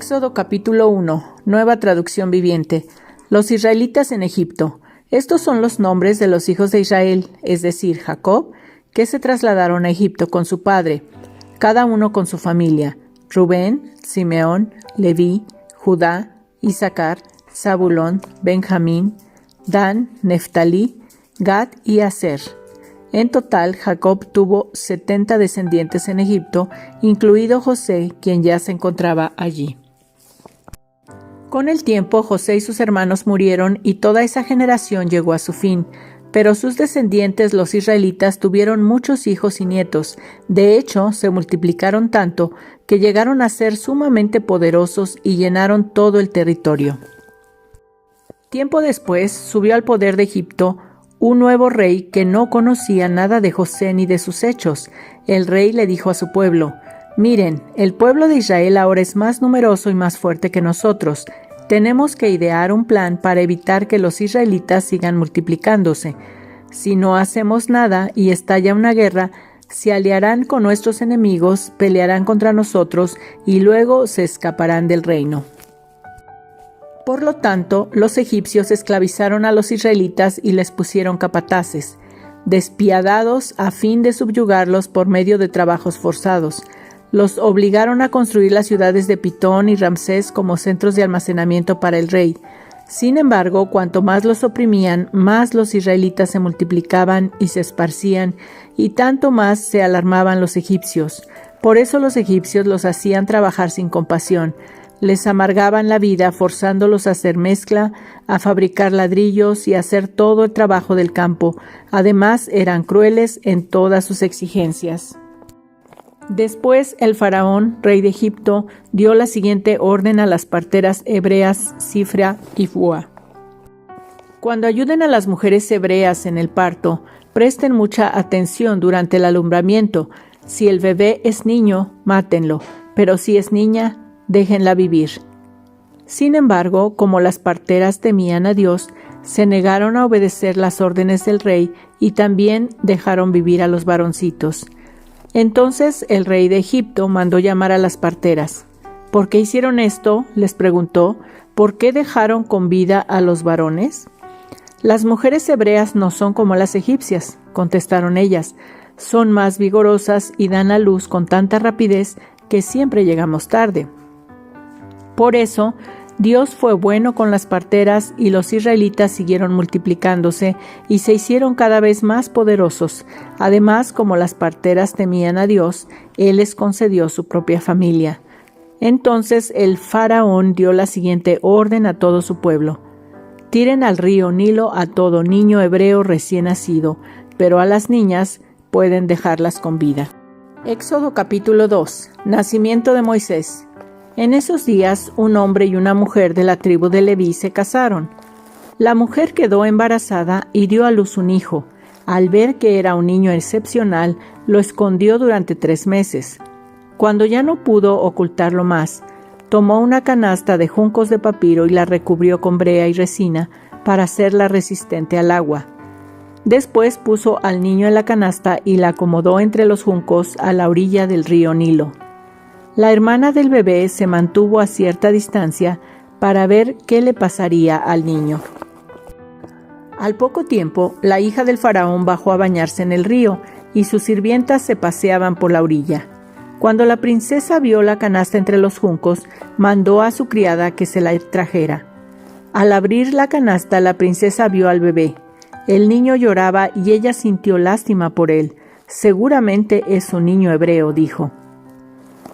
Éxodo capítulo 1, nueva traducción viviente. Los israelitas en Egipto. Estos son los nombres de los hijos de Israel, es decir, Jacob, que se trasladaron a Egipto con su padre, cada uno con su familia: Rubén, Simeón, Leví, Judá, Isaacar, Zabulón, Benjamín, Dan, Neftalí, Gad y Aser. En total, Jacob tuvo 70 descendientes en Egipto, incluido José, quien ya se encontraba allí. Con el tiempo, José y sus hermanos murieron y toda esa generación llegó a su fin, pero sus descendientes, los israelitas, tuvieron muchos hijos y nietos. De hecho, se multiplicaron tanto que llegaron a ser sumamente poderosos y llenaron todo el territorio. Tiempo después, subió al poder de Egipto un nuevo rey que no conocía nada de José ni de sus hechos. El rey le dijo a su pueblo: «Miren, el pueblo de Israel ahora es más numeroso y más fuerte que nosotros. Tenemos que idear un plan para evitar que los israelitas sigan multiplicándose. Si no hacemos nada y estalla una guerra, se aliarán con nuestros enemigos, pelearán contra nosotros y luego se escaparán del reino». Por lo tanto, los egipcios esclavizaron a los israelitas y les pusieron capataces, despiadados a fin de subyugarlos por medio de trabajos forzados. Los obligaron a construir las ciudades de Pitón y Ramsés como centros de almacenamiento para el rey. Sin embargo, cuanto más los oprimían, más los israelitas se multiplicaban y se esparcían, y tanto más se alarmaban los egipcios. Por eso los egipcios los hacían trabajar sin compasión. Les amargaban la vida forzándolos a hacer mezcla, a fabricar ladrillos y a hacer todo el trabajo del campo. Además, eran crueles en todas sus exigencias. Después, el faraón, rey de Egipto, dio la siguiente orden a las parteras hebreas Sifra y Fua: «Cuando ayuden a las mujeres hebreas en el parto, presten mucha atención durante el alumbramiento. Si el bebé es niño, mátenlo, pero si es niña, déjenla vivir». Sin embargo, como las parteras temían a Dios, se negaron a obedecer las órdenes del rey y también dejaron vivir a los varoncitos. Entonces el rey de Egipto mandó llamar a las parteras. «¿Por qué hicieron esto?», les preguntó. «¿Por qué dejaron con vida a los varones?». «Las mujeres hebreas no son como las egipcias», contestaron ellas. «Son más vigorosas y dan a luz con tanta rapidez que siempre llegamos tarde». Por eso, Dios fue bueno con las parteras y los israelitas siguieron multiplicándose y se hicieron cada vez más poderosos. Además, como las parteras temían a Dios, Él les concedió su propia familia. Entonces el faraón dio la siguiente orden a todo su pueblo: «Tiren al río Nilo a todo niño hebreo recién nacido, pero a las niñas pueden dejarlas con vida». Éxodo capítulo 2. Nacimiento de Moisés. En esos días, un hombre y una mujer de la tribu de Leví se casaron. La mujer quedó embarazada y dio a luz un hijo. Al ver que era un niño excepcional, lo escondió durante 3 meses. Cuando ya no pudo ocultarlo más, tomó una canasta de juncos de papiro y la recubrió con brea y resina para hacerla resistente al agua. Después puso al niño en la canasta y la acomodó entre los juncos a la orilla del río Nilo. La hermana del bebé se mantuvo a cierta distancia para ver qué le pasaría al niño. Al poco tiempo, la hija del faraón bajó a bañarse en el río y sus sirvientas se paseaban por la orilla. Cuando la princesa vio la canasta entre los juncos, mandó a su criada que se la trajera. Al abrir la canasta, la princesa vio al bebé. El niño lloraba y ella sintió lástima por él. «Seguramente es un niño hebreo», dijo.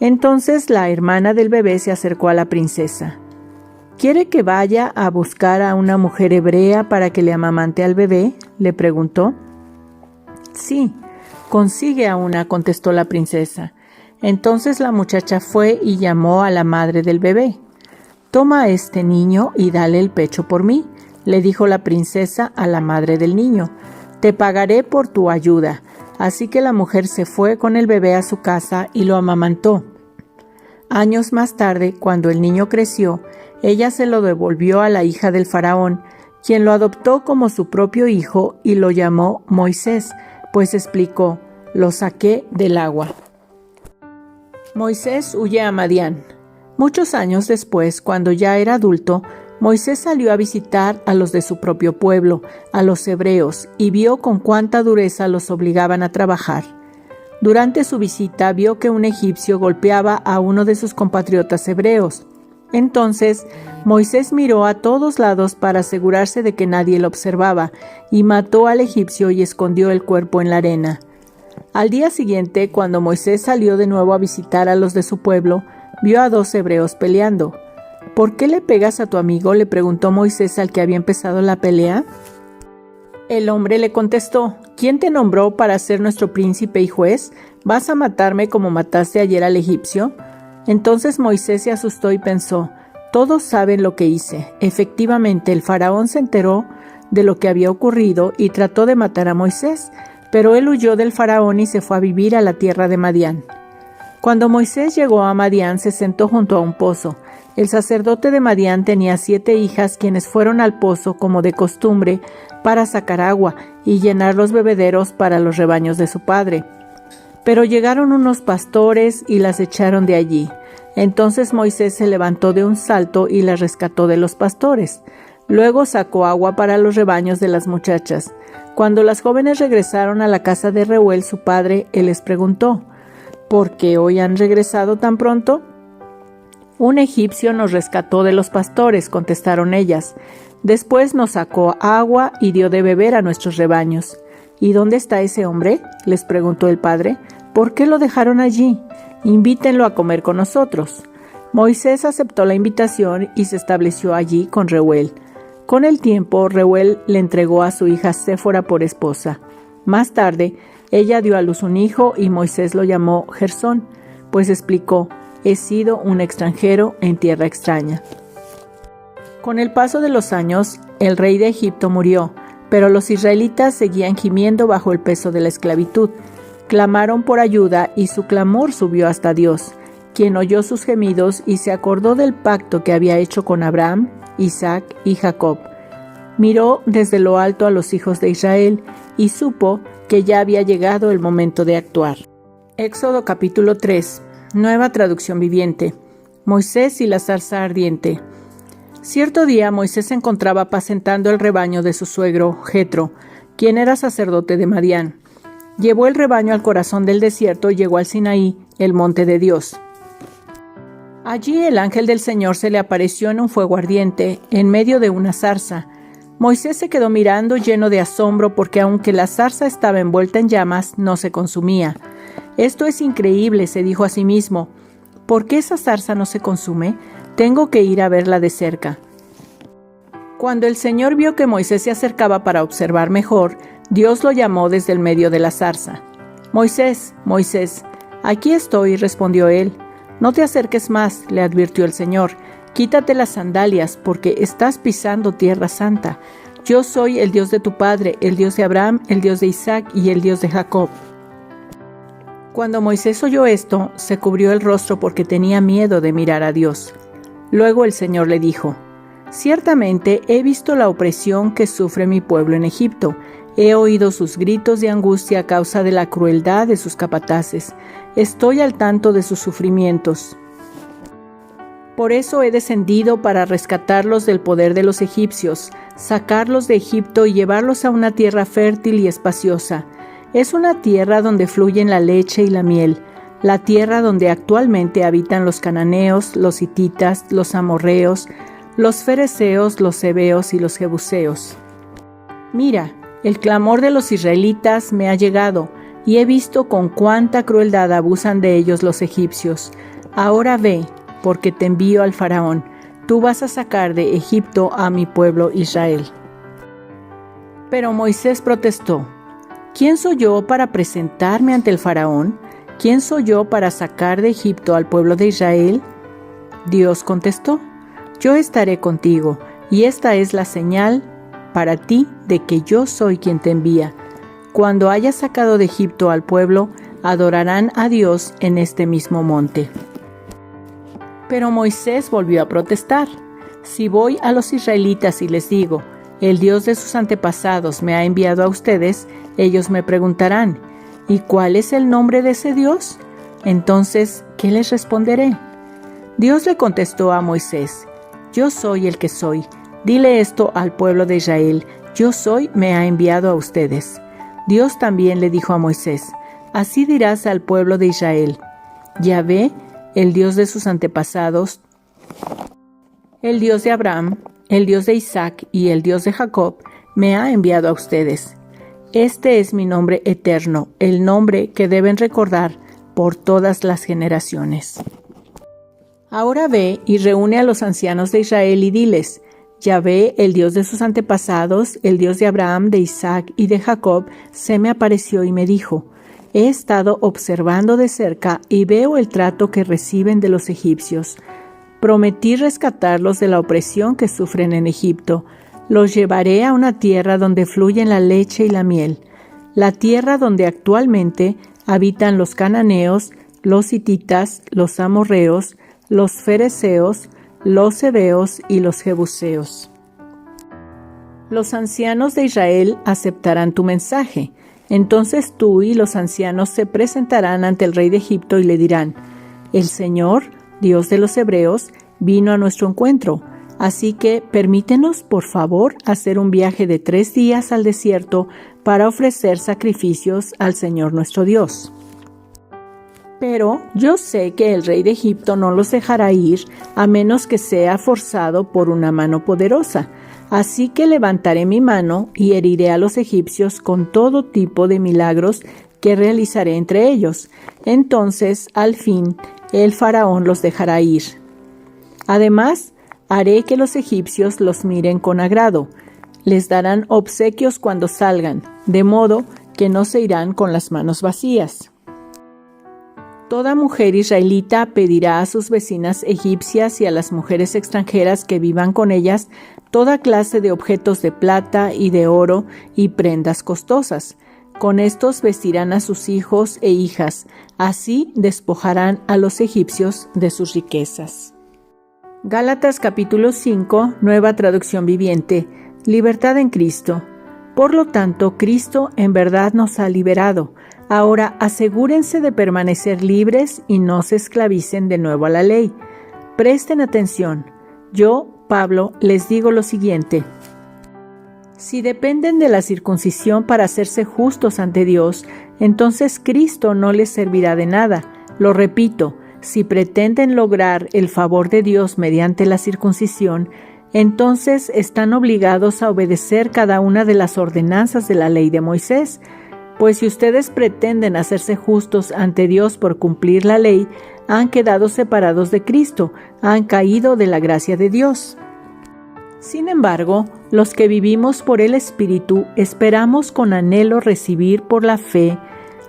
Entonces la hermana del bebé se acercó a la princesa. «¿Quiere que vaya a buscar a una mujer hebrea para que le amamante al bebé?», le preguntó. «Sí, consigue a una», contestó la princesa. Entonces la muchacha fue y llamó a la madre del bebé. «Toma a este niño y dale el pecho por mí», le dijo la princesa a la madre del niño. «Te pagaré por tu ayuda». Así que la mujer se fue con el bebé a su casa y lo amamantó. Años más tarde, cuando el niño creció, ella se lo devolvió a la hija del faraón, quien lo adoptó como su propio hijo y lo llamó Moisés, pues explicó: «Lo saqué del agua». Moisés huye a Madián. Muchos años después, cuando ya era adulto, Moisés salió a visitar a los de su propio pueblo, a los hebreos, y vio con cuánta dureza los obligaban a trabajar. Durante su visita vio que un egipcio golpeaba a uno de sus compatriotas hebreos. Entonces Moisés miró a todos lados para asegurarse de que nadie lo observaba, y mató al egipcio y escondió el cuerpo en la arena. Al día siguiente, cuando Moisés salió de nuevo a visitar a los de su pueblo, vio a 2 hebreos peleando. ¿Por qué le pegas a tu amigo?, le preguntó Moisés al que había empezado la pelea. El hombre le contestó: ¿Quién te nombró para ser nuestro príncipe y juez? ¿Vas a matarme como mataste ayer al egipcio? Entonces Moisés se asustó y pensó: todos saben lo que hice. Efectivamente, el faraón se enteró de lo que había ocurrido y trató de matar a Moisés, pero él huyó del faraón y se fue a vivir a la tierra de Madián. Cuando Moisés llegó a Madián, se sentó junto a un pozo. El sacerdote de Madián tenía 7 hijas, quienes fueron al pozo como de costumbre para sacar agua y llenar los bebederos para los rebaños de su padre. Pero llegaron unos pastores y las echaron de allí. Entonces Moisés se levantó de un salto y las rescató de los pastores. Luego sacó agua para los rebaños de las muchachas. Cuando las jóvenes regresaron a la casa de Reuel, su padre, él les preguntó: ¿por qué hoy han regresado tan pronto? Un egipcio nos rescató de los pastores, contestaron ellas. Después nos sacó agua y dio de beber a nuestros rebaños. ¿Y dónde está ese hombre?, les preguntó el padre. ¿Por qué lo dejaron allí? Invítenlo a comer con nosotros. Moisés aceptó la invitación y se estableció allí con Reuel. Con el tiempo, Reuel le entregó a su hija Séfora por esposa. Más tarde, ella dio a luz un hijo y Moisés lo llamó Gersón, pues explicó: he sido un extranjero en tierra extraña. Con el paso de los años, el rey de Egipto murió, pero los israelitas seguían gimiendo bajo el peso de la esclavitud. Clamaron por ayuda y su clamor subió hasta Dios, quien oyó sus gemidos y se acordó del pacto que había hecho con Abraham, Isaac y Jacob. Miró desde lo alto a los hijos de Israel y supo que ya había llegado el momento de actuar. Éxodo capítulo 3, nueva traducción viviente. Moisés y la zarza ardiente. Cierto día Moisés se encontraba apacentando el rebaño de su suegro Jetro, quien era sacerdote de Madián. Llevó el rebaño al corazón del desierto y llegó al Sinaí, el monte de Dios. Allí el ángel del Señor se le apareció en un fuego ardiente, en medio de una zarza. Moisés se quedó mirando lleno de asombro porque aunque la zarza estaba envuelta en llamas, no se consumía. «Esto es increíble», se dijo a sí mismo. «¿Por qué esa zarza no se consume? Tengo que ir a verla de cerca». Cuando el Señor vio que Moisés se acercaba para observar mejor, Dios lo llamó desde el medio de la zarza. «Moisés, Moisés». «Aquí estoy», respondió él. «No te acerques más», le advirtió el Señor. «Quítate las sandalias, porque estás pisando tierra santa. Yo soy el Dios de tu padre, el Dios de Abraham, el Dios de Isaac y el Dios de Jacob». Cuando Moisés oyó esto, se cubrió el rostro porque tenía miedo de mirar a Dios. Luego el Señor le dijo: «Ciertamente he visto la opresión que sufre mi pueblo en Egipto. He oído sus gritos de angustia a causa de la crueldad de sus capataces. Estoy al tanto de sus sufrimientos. Por eso he descendido para rescatarlos del poder de los egipcios, sacarlos de Egipto y llevarlos a una tierra fértil y espaciosa. Es una tierra donde fluyen la leche y la miel, la tierra donde actualmente habitan los cananeos, los hititas, los amorreos, los fereceos, los heveos y los jebuseos. Mira, el clamor de los israelitas me ha llegado, y he visto con cuánta crueldad abusan de ellos los egipcios. Ahora ve, porque te envío al faraón. Tú vas a sacar de Egipto a mi pueblo Israel». Pero Moisés protestó: «¿Quién soy yo para presentarme ante el faraón? ¿Quién soy yo para sacar de Egipto al pueblo de Israel?». Dios contestó: «Yo estaré contigo, y esta es la señal para ti de que yo soy quien te envía. Cuando hayas sacado de Egipto al pueblo, adorarán a Dios en este mismo monte». Pero Moisés volvió a protestar: «Si voy a los israelitas y les digo, el Dios de sus antepasados me ha enviado a ustedes, ellos me preguntarán, ¿y cuál es el nombre de ese Dios? Entonces, ¿qué les responderé?». Dios le contestó a Moisés: Yo soy el que soy. Dile esto al pueblo de Israel: Yo soy, me ha enviado a ustedes. Dios también le dijo a Moisés: Así dirás al pueblo de Israel: Yahvé, el Dios de sus antepasados, el Dios de Abraham, el Dios de Isaac y el Dios de Jacob, me ha enviado a ustedes. Este es mi nombre eterno, el nombre que deben recordar por todas las generaciones. Ahora ve y reúne a los ancianos de Israel y diles: Yahvé, el Dios de sus antepasados, el Dios de Abraham, de Isaac y de Jacob, se me apareció y me dijo: He estado observando de cerca y veo el trato que reciben de los egipcios. Prometí rescatarlos de la opresión que sufren en Egipto. Los llevaré a una tierra donde fluyen la leche y la miel, la tierra donde actualmente habitan los cananeos, los hititas, los amorreos, los fereceos, los heveos y los jebuseos. Los ancianos de Israel aceptarán tu mensaje. Entonces tú y los ancianos se presentarán ante el rey de Egipto y le dirán: El Señor, Dios de los hebreos, vino a nuestro encuentro. Así que permítenos, por favor, hacer un viaje de 3 días al desierto para ofrecer sacrificios al Señor nuestro Dios. Pero yo sé que el rey de Egipto no los dejará ir a menos que sea forzado por una mano poderosa. Así que levantaré mi mano y heriré a los egipcios con todo tipo de milagros que realizaré entre ellos. Entonces, al fin, el faraón los dejará ir. Además, haré que los egipcios los miren con agrado. Les darán obsequios cuando salgan, de modo que no se irán con las manos vacías. Toda mujer israelita pedirá a sus vecinas egipcias y a las mujeres extranjeras que vivan con ellas toda clase de objetos de plata y de oro y prendas costosas. Con estos vestirán a sus hijos e hijas, así despojarán a los egipcios de sus riquezas. Gálatas capítulo 5, Nueva Traducción Viviente. Libertad en Cristo. Por lo tanto, Cristo en verdad nos ha liberado. Ahora asegúrense de permanecer libres y no se esclavicen de nuevo a la ley. Presten atención. Yo, Pablo, les digo lo siguiente. Si dependen de la circuncisión para hacerse justos ante Dios, entonces Cristo no les servirá de nada. Lo repito, si pretenden lograr el favor de Dios mediante la circuncisión, entonces están obligados a obedecer cada una de las ordenanzas de la ley de Moisés. Pues si ustedes pretenden hacerse justos ante Dios por cumplir la ley, han quedado separados de Cristo, han caído de la gracia de Dios. Sin embargo, los que vivimos por el Espíritu esperamos con anhelo recibir por la fe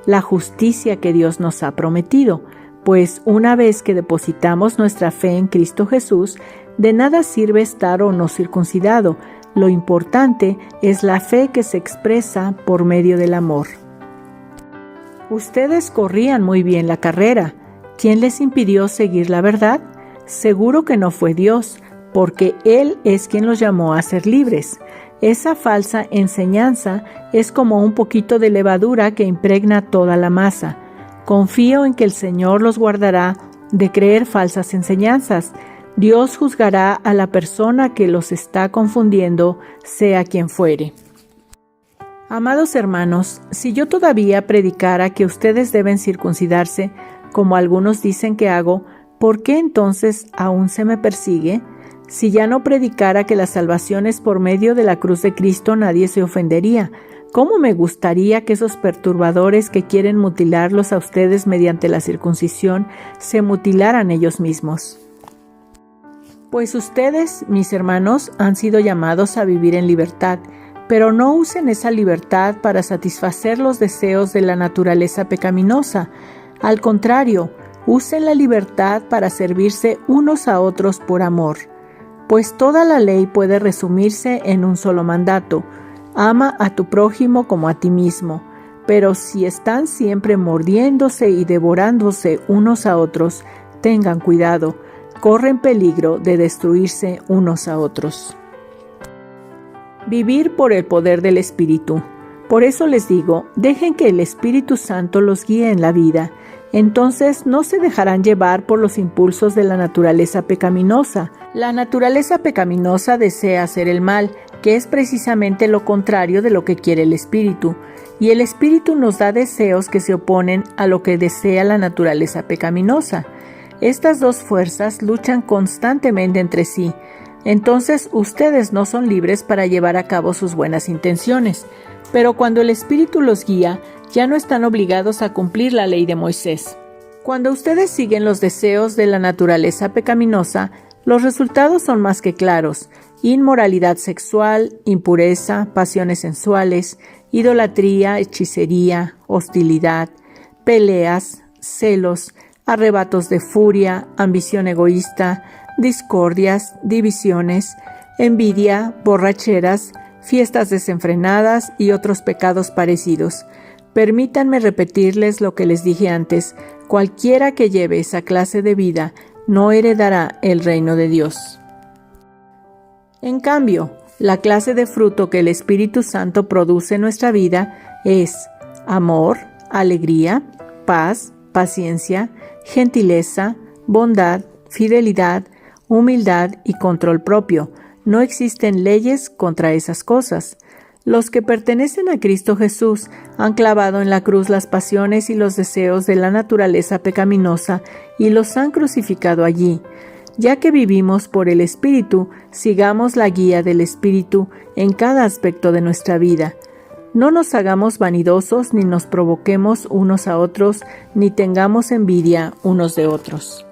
la justicia que Dios nos ha prometido, pues una vez que depositamos nuestra fe en Cristo Jesús, de nada sirve estar o no circuncidado. Lo importante es la fe que se expresa por medio del amor. Ustedes corrían muy bien la carrera. ¿Quién les impidió seguir la verdad? Seguro que no fue Dios, porque Él es quien los llamó a ser libres. Esa falsa enseñanza es como un poquito de levadura que impregna toda la masa. Confío en que el Señor los guardará de creer falsas enseñanzas. Dios juzgará a la persona que los está confundiendo, sea quien fuere. Amados hermanos, si yo todavía predicara que ustedes deben circuncidarse, como algunos dicen que hago, ¿por qué entonces aún se me persigue? Si ya no predicara que la salvación es por medio de la cruz de Cristo, nadie se ofendería. ¿Cómo me gustaría que esos perturbadores que quieren mutilarlos a ustedes mediante la circuncisión se mutilaran ellos mismos? Pues ustedes, mis hermanos, han sido llamados a vivir en libertad, pero no usen esa libertad para satisfacer los deseos de la naturaleza pecaminosa. Al contrario, usen la libertad para servirse unos a otros por amor. Pues toda la ley puede resumirse en un solo mandato: ama a tu prójimo como a ti mismo. Pero si están siempre mordiéndose y devorándose unos a otros, tengan cuidado. Corren peligro de destruirse unos a otros. Vivir por el poder del Espíritu. Por eso les digo, dejen que el Espíritu Santo los guíe en la vida. entonces no se dejarán llevar por los impulsos de la naturaleza pecaminosa. La naturaleza pecaminosa desea hacer el mal, que es precisamente lo contrario de lo que quiere el espíritu, y el espíritu nos da deseos que se oponen a lo que desea la naturaleza pecaminosa. Estas dos fuerzas luchan constantemente entre sí. Entonces ustedes no son libres para llevar a cabo sus buenas intenciones, pero cuando el espíritu los guía, ya no están obligados a cumplir la ley de Moisés. Cuando ustedes siguen los deseos de la naturaleza pecaminosa, los resultados son más que claros: inmoralidad sexual, impureza, pasiones sensuales, idolatría, hechicería, hostilidad, peleas, celos, arrebatos de furia, ambición egoísta, discordias, divisiones, envidia, borracheras, fiestas desenfrenadas y otros pecados parecidos. Permítanme repetirles lo que les dije antes: cualquiera que lleve esa clase de vida no heredará el reino de Dios. En cambio, la clase de fruto que el Espíritu Santo produce en nuestra vida es amor, alegría, paz, paciencia, gentileza, bondad, fidelidad, humildad y control propio. No existen leyes contra esas cosas. Los que pertenecen a Cristo Jesús han clavado en la cruz las pasiones y los deseos de la naturaleza pecaminosa y los han crucificado allí. Ya que vivimos por el Espíritu, sigamos la guía del Espíritu en cada aspecto de nuestra vida. No nos hagamos vanidosos, ni nos provoquemos unos a otros, ni tengamos envidia unos de otros.